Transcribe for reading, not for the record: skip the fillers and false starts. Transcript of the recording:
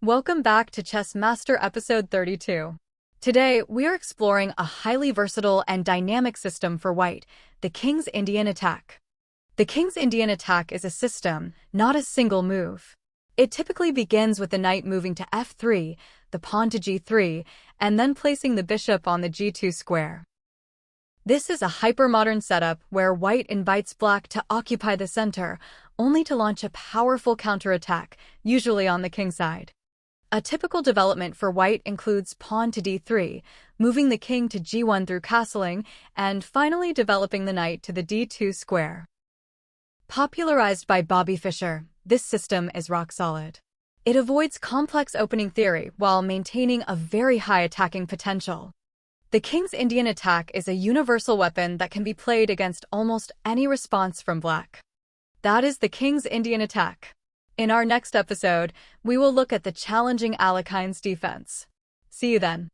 Welcome back to Chess Master episode 32. Today, we are exploring a highly versatile and dynamic system for white, the King's Indian attack. The King's Indian attack is a system, not a single move. It typically begins with the knight moving to f3, the pawn to g3, and then placing the bishop on the g2 square. This is a hyper-modern setup where white invites black to occupy the center, only to launch a powerful counterattack, usually on the kingside. A typical development for white includes pawn to d3, moving the king to g1 through castling, and finally developing the knight to the d2 square. Popularized by Bobby Fischer, this system is rock solid. It avoids complex opening theory while maintaining a very high attacking potential. The King's Indian attack is a universal weapon that can be played against almost any response from black. That is the King's Indian attack. In our next episode, we will look at the challenging Alekhine's defense. See you then.